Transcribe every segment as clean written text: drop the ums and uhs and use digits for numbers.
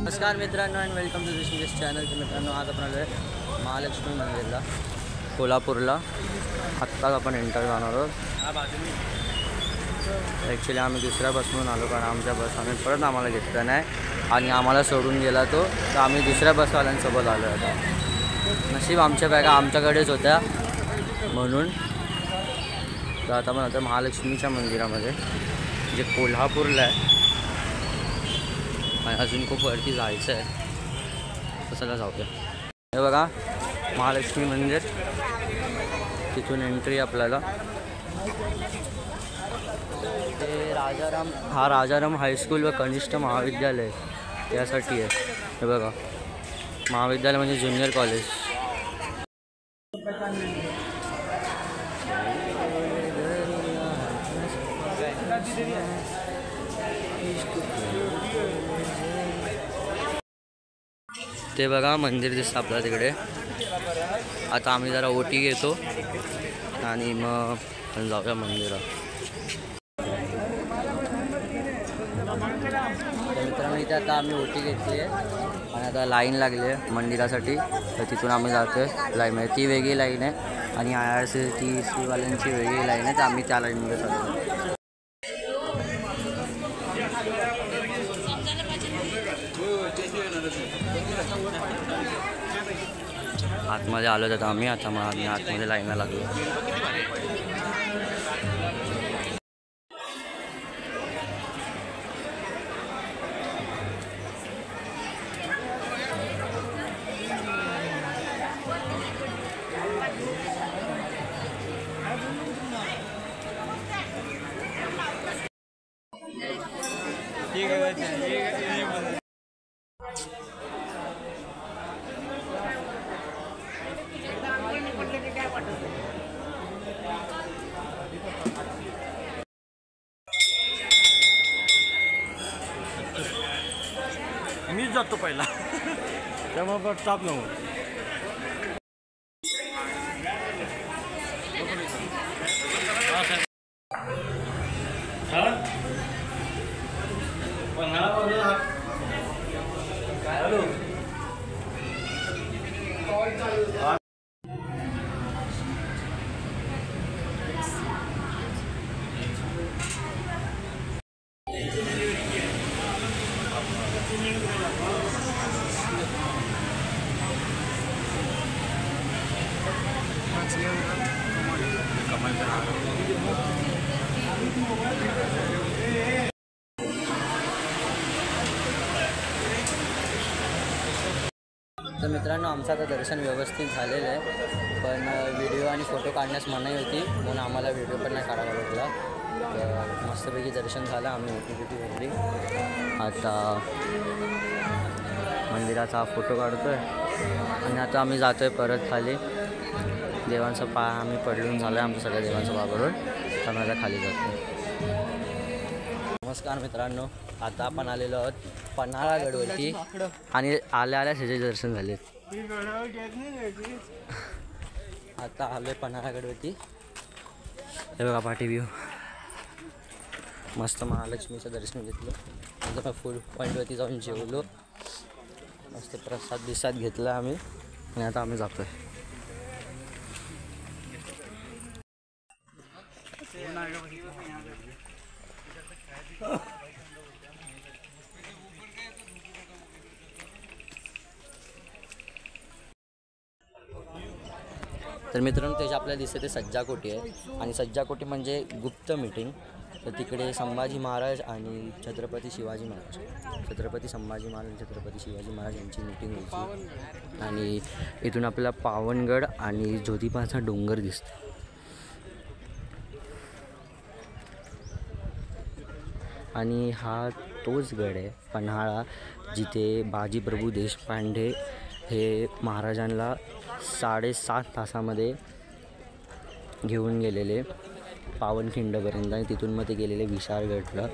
नमस्कार मित्रांनो and welcome to this channel. तर मित्रांनो आज आपण आलो आहे महालक्ष्मी मंदिरला कोल्हापूरला. आत्ताच आपण एंटर जाणार आहोत. ॲक्च्युली आम्ही दुसऱ्या बसमधून आलो कारण आमच्या बस परत आम्हाला घेतला नाही आणि आम्हाला सोडून गेला तो. तर आम्ही दुसऱ्या बसवाल्यांसोबत आलो आता. नशीब आमच्या बॅगा आमच्याकडेच होत्या म्हणून. तर आता आपण महालक्ष्मीच्या मंदिरामध्ये जे कोल्हापूरला आहे आणि अजून खूप वरती जायचं आहे. तसंला जाऊया. हे बघा महालक्ष्मी मंदिर. तिथून एंट्री आपल्याला. ते राजाराम हायस्कूल व कनिष्ठ महाविद्यालय यासाठी आहे. हे बघा महाविद्यालय म्हणजे ज्युनियर कॉलेज. ते बघा मंदिर दिसतं आपल्याला तिकडे. आता आम्ही जरा ओटी घेतो आणि मग जाऊया मंदिरात. मित्रांनो इथे आता आम्ही ओटी घेतली आहे आणि आता लाईन लागली आहे मंदिरासाठी. तर तिथून आम्ही जातो आहे लाईनमध्ये. ती वेगळी लाईन आहे आणि IRCTC वाल्यांची वेगळी लाईन आहे. तर आम्ही त्या लाईनमध्ये जातो. आतमध्ये आलो तर आम्ही आता आतमध्ये लाईनला लागलो. मीच जातो पहिला त्यामुळे स्टॉप नको. तर मित्रांनो आमचं आता दर्शन व्यवस्थित झालेलं आहे. पण व्हिडिओ आणि फोटो काढण्यास मनाई होती म्हणून आम्हाला व्हिडिओ पण नाही काढावा लागला. तर मस्तपैकी दर्शन झालं. आम्ही ओटी भरली. आता मंदिराचा फोटो काढतो आहे आणि आता आम्ही जातो आहे परत खाली. देवांचा पाय आम्ही पडलून झालं आहे आमचं सगळ्या देवांचा पाय. तर आम्ही आता खाली जातो. नमस्कार मित्रांनो, आता आपण आलेलो आहोत पन्हाळगडवरती आणि आल्या त्याचे दर्शन झाले. आता आलो आहे पन्हाळगडवरती. हे बघा पाठी व्ह्यू. मस्त महालक्ष्मीचं दर्शन घेतलं. नंतर फुल पॉईंटवरती जाऊन जेवलो. मस्त प्रसाद घेतला आम्ही आणि आता आम्ही जातो आहे. तर मित्रांनो त्याची आपल्याला दिसते ते सज्जाकोटी आहे आणि सज्जाकोटी म्हणजे गुप्त मीटिंग. तर तिकडे संभाजी महाराज आणि छत्रपती संभाजी महाराज आणि छत्रपती शिवाजी महाराज यांची मीटिंग व्हायची. आणि इथून आपल्याला पावनगड आणि ज्योतिबाचा डोंगर दिसतो. आणि हा तोच गड आहे पन्हाळा जिथे बाजीप्रभू देशपांडे हे महाराजांना 7.5 तासामध्ये घेऊन गेलेले पावनखिंडपर्यंत आणि तिथून मग ते गेलेले विशाळगडला.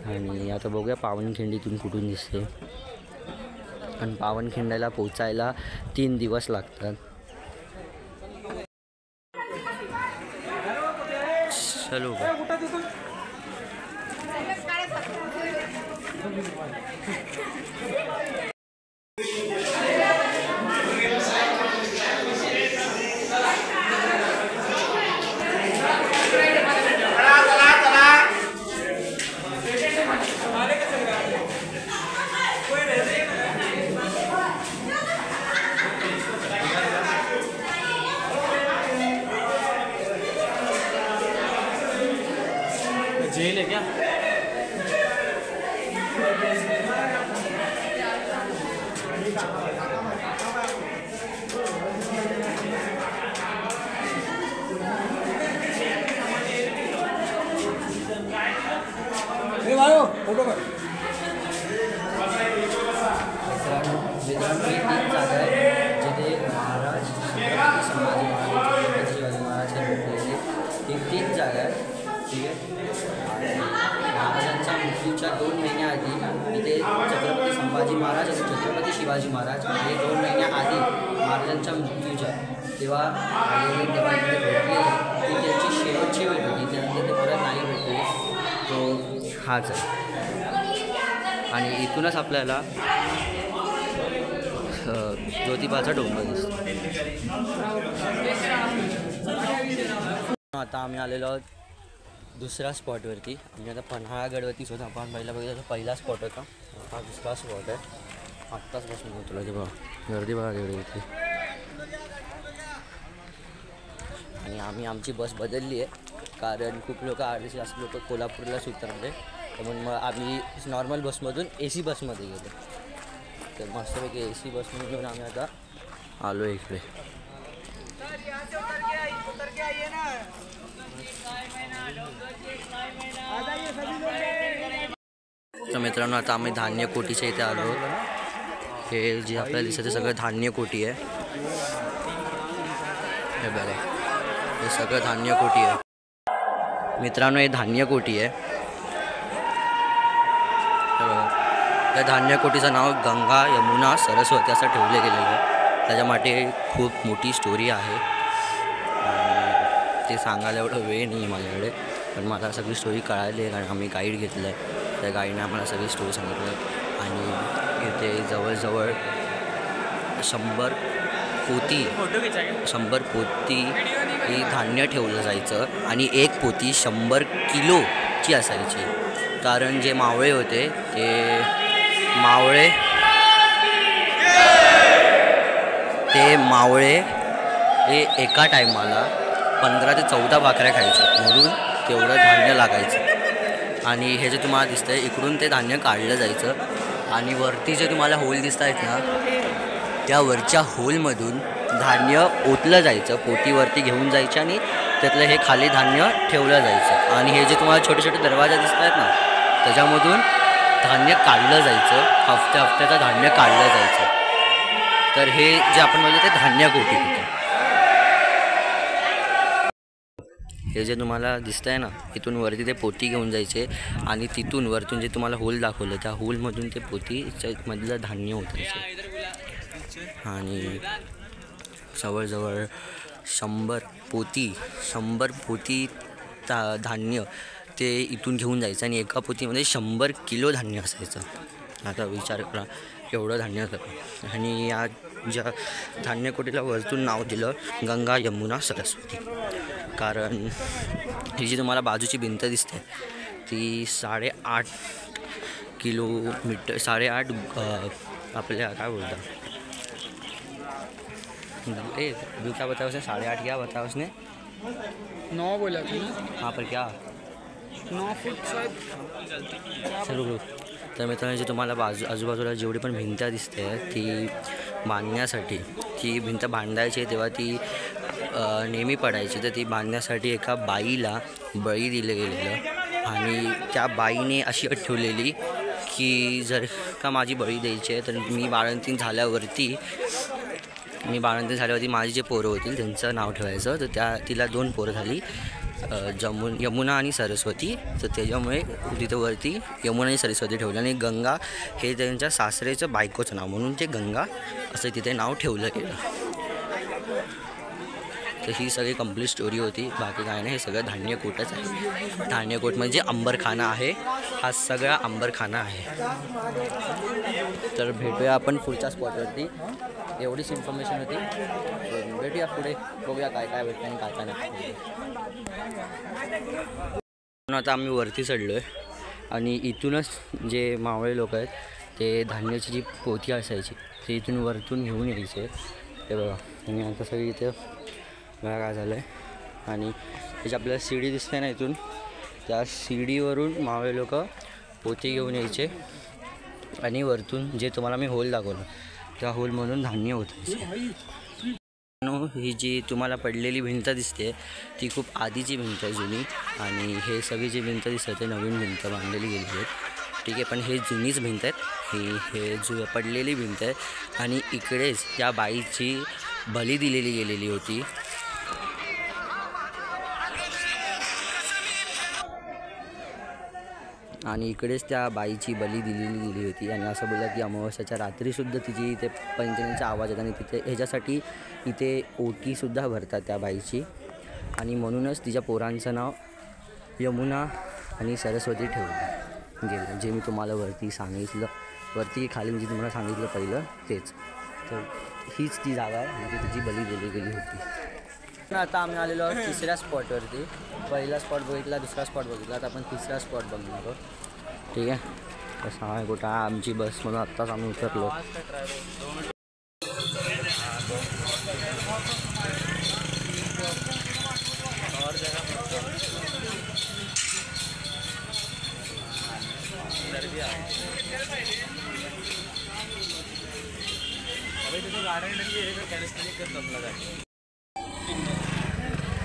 आणि आता बघूया पावनखिंड इथून कुठून दिसते. आणि पावनखिंडला पोचायला 3 दिवस लागतात. चलो जेल है क्या? फोटो कर जिथे महाराज संभाजी महाराज शिवाजी महाराज हे भेटलेले ही 3 जागा आहेत. ठीक आहे. महाराजांच्या मृत्यूच्या 2 महिन्याआधी इथे छत्रपती संभाजी महाराज आणि छत्रपती शिवाजी महाराज हे 2 महिन्याआधी महाराजांच्या मृत्यूच्या तेव्हा आलेले तेव्हा इथे भेटलेले ती त्यांची शेवटची वेळ होती. त्यानंतर ते परत नाही भेटले. तो हाच आहे. आणि इथूनच आपल्याला ज्योतिबाचा डोंगर दिसतो. आता आम्ही आलेलो आहोत दुसऱ्या स्पॉटवरती. आम्ही आता पन्हाळगडवरतीच होतो. आपण पहिला स्पॉट होता. हा दुसरा स्पॉट आहे. आत्ताच बसून होतो तुला ते बघा गर्दी बघा एवढी होती. आणि आम्ही आमची बस बदलली आहे कारण खूप लोक अर्धे जास्त लोक कोल्हापूरलाच उतरले. म्हणून मग आम्ही नॉर्मल बसमधून AC बसमध्ये गेलो. तर मस्तपैकी AC बसमधून घेऊन आम्ही आता आलो इकडे. तर मित्रांनो आता आम्ही धान्य कोटीच्या इथे आलो. हे जे आपल्याला दिसतं ते सगळं धान्य कोटी आहे. हे बघा हे सगळं धान्य कोटी आहे. मित्रांनो हे धान्य कोटी आहे. त्या धान्य कोटीचं नाव गंगा यमुना सरस्वती असं ठेवले गेलेलं आहे. त्याच्यामागे खूप मोठी स्टोरी आहे. ते सांगायला एवढं वेळ नाही माझ्याकडे पण मला सगळी स्टोरी कळाली आहे कारण आम्ही गाईड घेतलं आहे. त्या गाईडने आम्हाला सगळी स्टोरी सांगितली. आणि इथे जवळजवळ 100 पोती ही धान्य ठेवलं जायचं आणि एक पोती 100 किलोची असायची. कारण जे मावळे होते ते मावळे हे एका टायमाला 15 ते 14 भाकऱ्या खायचे म्हणून तेवढं धान्य लागायचं. आणि हे जे तुम्हाला दिसतंय इकडून ते धान्य काढलं जायचं आणि वरती जे तुम्हाला होल दिसत आहेत ना त्या वरच्या होलमधून धान्य ओतलं जायचं. पोटीवरती घेऊन जायचे आणि त्यातलं हे खाली धान्य ठेवलं जायचं. आणि हे जे तुम्हाला छोटे छोटे दरवाजे दिसत आहेत ना त्याच्यामधून धान्य काढलं जायचं. हफ्त्याचं धान्य काढलं जायचं. तर हे जे आपण म्हणलं ते धान्य कोटी होतं. हे जे तुम्हाला दिसतंय ना इथून वरती ते पोती घेऊन जायचे आणि तिथून वरतून जे तुम्हाला होल दाखवलं त्या होलमधून ते पोतीमधलं धान्य ओतायचे. आणि जवळजवळ 100 पोती धान्य ते इथून घेऊन जायचं आणि एका पोतीमध्ये 100 किलो धान्य असायचं. आता विचार करा एवढं धान्य होतं. आणि या ज्या धान्य कोटीला वरतून नाव दिलं गंगा यमुना सरस्वती कारण ही जी तुम्हाला बाजूची भिंत दिसते ती 8.5 किलोमीटर 8.5 आपल्या काय बोलतात क्या बताया उसने 8.5 क्या बताया उसने 9 बोला था. हाँ पर क्या 9 फूट शायद. चलो. तर मित्रांनो जे तुम्हाला आजूबाजूला जेवढी पण भिंत दिसते ती बांधण्यासाठी ती भिंत बांधायची तेव्हा ती नेहमी पडायची. तर ती बांधण्यासाठी एका बाईला बळी दिलं गेलेलं आणि त्या बाईने अशी अट ठेवलेली की जर का माझी बळी द्यायची आहे तर मी बाळंतीण झाल्यावरती माझी जे पोरं होतील त्यांचं नाव ठेवायचं. तर तिला 2 पोरं झाली यमुना आणि सरस्वती. तर त्याच्यामुळे तिथं वरती यमुना आणि सरस्वती ठेवलं आणि गंगा हे त्यांच्या सासरेचं बायकोचं नाव म्हणून ते गंगा असं तिथे नाव ठेवलं गेलं. तर ही सगळी कंप्लीट स्टोरी होती. बाकी काय नाही, हे सगळं धान्यकोटच आहे. धान्यकोट म्हणजे अंबरखाना आहे. हा सगळा अंबरखाना आहे. तर भेटूया आपण पुढच्या स्पॉटवरती. एवढीच इन्फॉर्मेशन होती. भेटूया पुढे, बघूया काय काय भेटतं आणि काय काय नाही. आता आम्ही वरती चढलो आहे आणि इथूनच जे मावळे लोक आहेत ते धान्याची जी पोथी असायची ते इथून वरतून घेऊन यायचे. ते बघा, आणि आता सगळी इथे बघा काय झालं आहे. आणि त्याची आपल्याला सीडी दिसते ना, इथून त्या सीडीवरून मावळे लोक पोथी घेऊन यायचे आणि वरतून जे तुम्हाला मी होल दाखवलं त्या होलमधून धान्य होतायचे. ही जी तुम्हाला पडलेली भिंत दिसते ती खूप आधीची भिंत आहे, जुनी. आणि हे सगळी जी भिंत दिसते ते नवीन भिंत बांधलेली गेलेली आहेत. ठीक आहे, पण हे जुनीच भिंत आहेत. हे पडलेली भिंत आहे. आणि इकडेच त्या बाईची बली दिलेली गेलेली होती. आणि इकडेच त्या बाईची बली दिलेली गेली होती. आणि असं बोललं की अमावस्याच्या रात्रीसुद्धा तिची इथे पंचनीचा आवाज येतात आणि तिथे ह्याच्यासाठी इथे ओटीसुद्धा भरतात त्या बाईची. आणि म्हणूनच तिच्या पोरांचं नाव यमुना आणि सरस्वती ठेवलं गेलं, जे मी तुम्हाला वरती सांगितलं. वरती खाली म्हणजे तुम्हाला सांगितलं पहिलं तेच. तर हीच ती जागा आहे म्हणजे तिची बली दिली गेली होती. आता आम्ही आलेलो आहोत तिसऱ्या स्पॉटवरती. पहिला स्पॉट बघितला, दुसरा स्पॉट बघितला, आता आपण तिसरा स्पॉट बघणार आहोत. ठीक आहे, कसं आहे कुठं आमची बस म्हणून आत्ताच आम्ही उतरलो.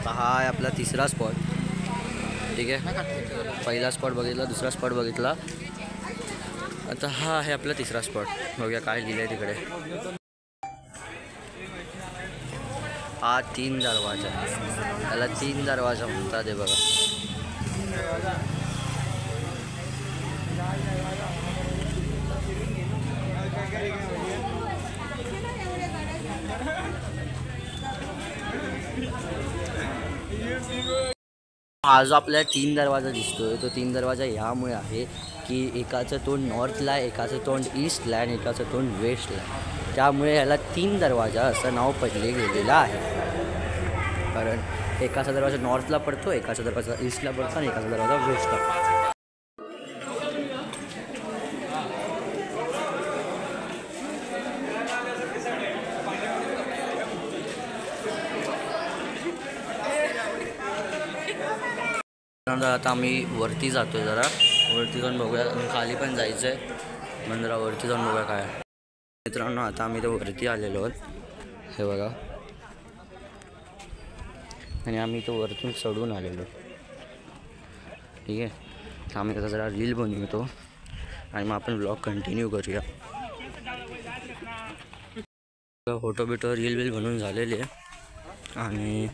हा आहे आपला तिसरा स्पॉट. ठीक आहे, पहिला स्पॉट बघितला, दुसरा स्पॉट बघितला, आता हा आहे आपला तिसरा स्पॉट. बघूया काय लिहिलं आहे तिकडे. हा 3 दरवाजा, त्याला 3 दरवाजा म्हणतात. हे बघा, हा जो आपल्याला 3 दरवाजा दिसतोय तो 3 दरवाजा यामुळे आहे की एकाचं तोंड नॉर्थला आहे, एकाचं तोंड ईस्टला आहे आणि एकाचं तोंड वेस्टला आहे. त्यामुळे याला 3 दरवाजा असं नाव पडले गेलेलं आहे. कारण एकाचा दरवाजा नॉर्थला पडतो, एकाचा दरवाजा ईस्टला पडतो आणि एकाचा दरवाजा वेस्टला पडतो. आता आम्ही वरती जातो आहे, जरा वरती जाऊन बघूया. आणि खाली पण जायचं आहे, मग जरा वरती जाऊन बघूया काय. मित्रांनो, आता आम्ही तर वरती आलेलो आहोत. हे बघा, आणि आम्ही तो वरतून चढून आलेलो. ठीक आहे, तर आम्ही आता जरा रील बनवतो आणि मग आपण ब्लॉग कंटिन्यू करूया. फोटो बिटो रील बनवून झालेली आहे आणि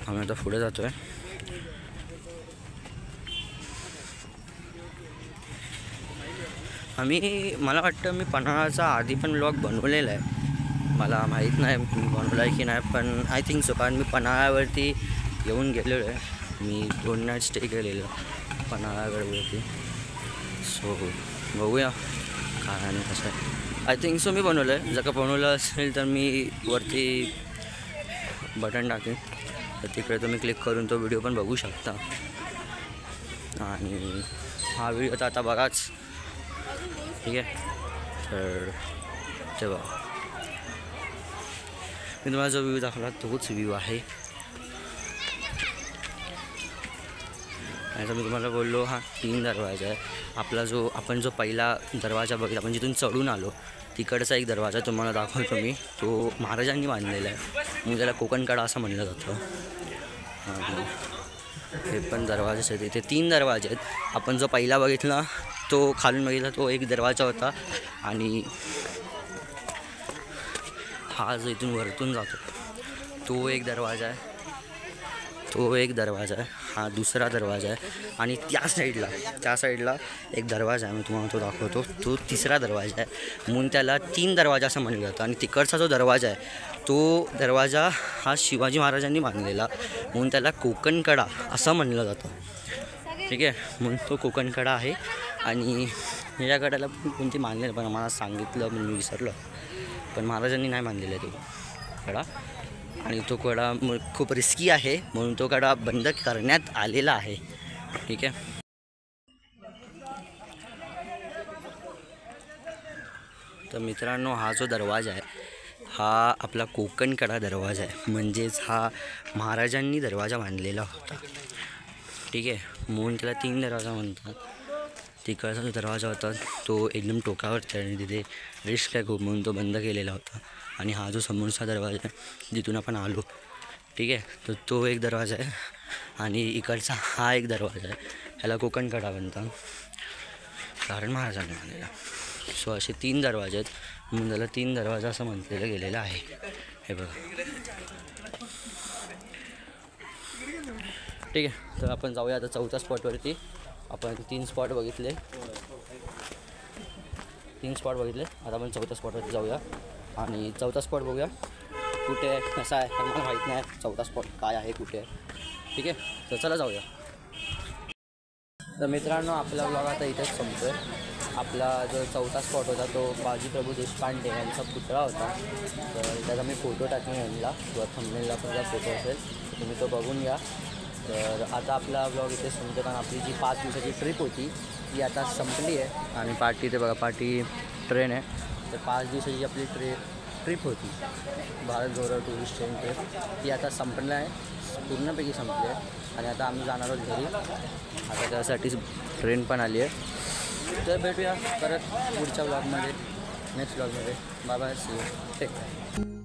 आम्ही आता पुढे जातो आहे. मला वाटतं मी पन्हाळाचा आधी पण ब्लॉग बनवलेला आहे, मला माहीत नाही मी बनवला आहे की नाही, पण आय थिंक सो. कारण मी पन्हाळ्यावरती येऊन गेलेलो आहे. मी 2 नाईट स्टे केलेलं पन्हाळ्यावरती. सो बघूया काय आणि कसं आहे. आय थिंक सो मी बनवलं आहे. जर का बनवलं असेल तर मी वरती बटन टाकेन, तर तिकडे तुम्ही क्लिक करून तो व्हिडिओ पण बघू शकता. आणि हा व्हिडिओ तर आता बघाच. ठीक आहे, तर तेव्हा मी तुम्हाला जो व्ह्यू दाखवला तोच व्ह्यू आहे. आता मी तुम्हाला बोललो हा 3 दरवाजा आहे. आपण जो पहिला दरवाजा बघितला, आपण जिथून चढून आलो तिकडचा एक दरवाजा तुम्हाला दाखवतो मी. तो महाराजांनी बांधलेला आहे, मग त्याला कोकणकडा असं म्हणलं जातं. हे पण दरवाजेच आहेत, इथे 3 दरवाजे आहेत. आपण जो पहिला बघितला तो खालून बघितला तो एक दरवाजा होता. आणि हा जो इथून वरतून जातो तो एक दरवाजा आहे, तो एक दरवाजा आहे. हा दुसरा दरवाजा आहे आणि त्या साईडला एक दरवाजा आहे, मी तुम्हाला तो दाखवतो. तो तिसरा दरवाजा आहे म्हणून त्याला 3 दरवाजा असं म्हणलं जातं. आणि तिकडचा जो दरवाजा आहे तो दरवाजा हा शिवाजी महाराजांनी बांधलेला म्हणून त्याला कोकणकडा असं म्हणलं जातं. ठीक आहे, म्हणून तो कोकणकडा आहे. आणि या कड्याला पण कोणती बांधलेलं पण आम्हाला सांगितलं पण मी विसरलो, पण महाराजांनी नाही बांधलेला आहे तो कडा. आणि तो कडा खूप रिस्की आहे म्हणून तो कडा बंद करण्यात आलेला आहे. ठीक आहे, तर मित्रांनो हा जो दरवाजा आहे हा आपला कोकणकडा दरवाजा आहे, म्हणजेच हा महाराजांनी दरवाजा बांधलेला होता. ठीक आहे, म्हणून त्याला 3 दरवाजा म्हणतात. तिकडचा जो दरवाजा होता तो एकदम टोकावरती आणि तिथे रिस्क आहे खूप म्हणून तो बंद केलेला होता. आणि हा जो समोरचा दरवाजा आहे जिथून आपण आलो, ठीक आहे, तर तो एक दरवाजा आहे. आणि इकडचा हा एक दरवाजा आहे, ह्याला कोकणकडा म्हणतात कारण महाराजांनी बांधलेला. सो असे 3 दरवाजे आहेत म्हणून त्याला 3 दरवाजा असं म्हटलेलं गेलेलं आहे. हे बघा. ठीक आहे, तर आपण जाऊया आता 4थ्या स्पॉटवरती. आपण 3 स्पॉट बघितले. आता आपण 4थ्या स्पॉटवरती जाऊया आणि 4था स्पॉट बघूया कुठे आहे, कसा आहे. तर मला माहीत नाही 4था स्पॉट काय आहे, कुठे आहे. ठीक आहे, तर चला जाऊया. तर मित्रांनो आपला ब्लॉग आता इथेच संपतो आहे. आपला जो 4था स्पॉट होता तो बाजीप्रभू देशपांडे यांचा पुतळा होता. तर त्याचा मी फोटो टाकून आणला किंवा थंबनेलला पण त्याचा फोटो असेल तर तुम्ही तो बघून घ्या. तर आता आपला ब्लॉग इथे संपतो कारण आपली जी 5 दिवसाची ट्रिप होती ती आता संपली आहे. आणि पाठी ते बघा पाठी ट्रेन आहे. तर 5 दिवसाची आपली ट्रिप होती भारत गौरव टुरिस्ट ट्रेन ट्रिप ती आता संपलं आहे, पूर्णपैकी संपली आहे. आणि आता आम्ही जाणार आहोत घरी. आता त्यासाठीच ट्रेन पण आली आहे. तर भेटूया परत पुढच्या ब्लॉगमध्ये, नेक्स्ट ब्लॉगमध्ये. Bye bye, see you, take care.